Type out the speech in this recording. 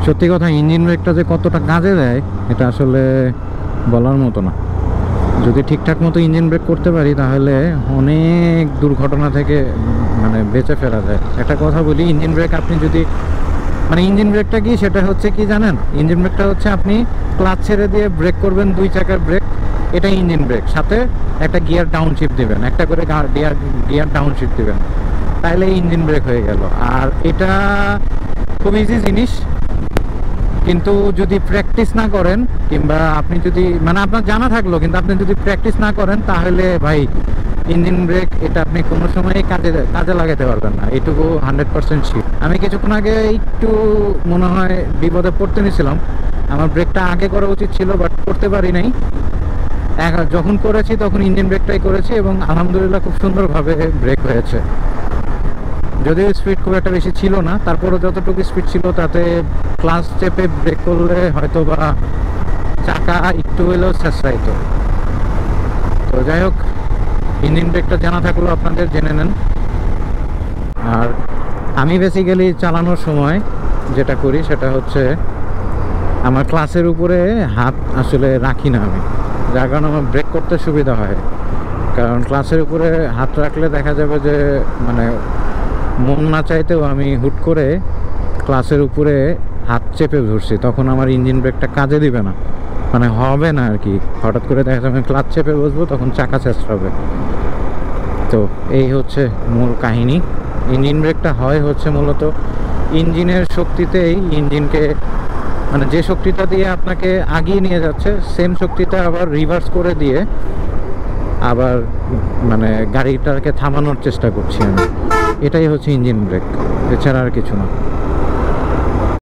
সত্যি কথা, ইঞ্জিন ব্রেকটা যে কতটা কাজে দেয় এটা আসলে বলার মতো না। যদি ঠিকঠাক মতো ইঞ্জিন ব্রেক করতে পারি তাহলে অনেক দুর্ঘটনা থেকে মানে বেঁচে ফেরা যায়। একটা কথা বলি, ইঞ্জিন ব্রেক আপনি যদি মানে ইঞ্জিন ব্রেকটা কি, সেটা হচ্ছে কি জানেন? ইঞ্জিন ব্রেকটা হচ্ছে আপনি ক্লাচ ছেড়ে দিয়ে ব্রেক করবেন, 2 চাকার ব্রেক, এটা ইঞ্জিন ব্রেক। সাথে একটা গিয়ার ডাউনশিফট দিবেন, একটা করে গিয়ার ডাউনশিফট দিবেন, তাহলে ইঞ্জিন ব্রেক হয়ে গেল। আর এটা খুব ইজি জিনিস, কিন্তু যদি প্র্যাকটিস না করেন, কিংবা আপনি যদি মানে আপনার জানা থাকলো কিন্তু আপনি যদি প্র্যাকটিস না করেন, তাহলে ভাই ইঞ্জিন ব্রেক এটা আপনি কোনো সময় কাজে লাগাতে পারবেন না, এটুকু 100% শিওর। আমি কিছুক্ষণ আগে একটু মনে হয় বিপদে পড়তে নিয়েছিলাম। আমার ব্রেকটা আগে করা উচিত ছিল, বাট করতে পারি নাই। যখন করেছি তখন ইঞ্জিন ব্রেকটাই করেছি এবং আলহামদুলিল্লাহ খুব সুন্দরভাবে ব্রেক হয়েছে। যদিও স্পিড খুব একটা বেশি ছিল না, তারপরও যতটুকু স্পিড ছিল তাতে ক্লাচ চেপে ব্রেক করলে হয়তো বা চাকা একটু হলেও ছেঁচড়াইতো। তো যাই হোক, ইঞ্জিন ব্রেকটা জানা থাকলেও আপনাদের জেনে নেন। আর আমি বেসিক্যালি চালানোর সময় যেটা করি সেটা হচ্ছে আমার ক্লাচের উপরে হাত আসলে রাখি না আমি, যার কারণে আমার ব্রেক করতে সুবিধা হয়। কারণ ক্লাচের উপরে হাত রাখলে দেখা যাবে যে মানে মন না চাইতেও আমি হুট করে ক্লাচের উপরে হাত চেপে ধরছি, তখন আমার ইঞ্জিন ব্রেকটা কাজে দিবে না, মানে হবে না আর কি। হঠাৎ করে দেখা যাবে ক্লাচ চেপে বসবো, তখন চাকা ছেঁচড়াবে। তো এই হচ্ছে মূল কাহিনী। ইঞ্জিন ব্রেকটা হয় হচ্ছে মূলত ইঞ্জিনের শক্তিতেই, ইঞ্জিনকে মানে যে শক্তিটা দিয়ে আপনাকে আগিয়ে নিয়ে যাচ্ছে সেম শক্তিটা আবার রিভার্স করে দিয়ে আবার মানে গাড়িটাকে থামানোর চেষ্টা করছি আমি। এটাই হচ্ছে ইঞ্জিন ব্রেক, এছাড়া আর কিছু না।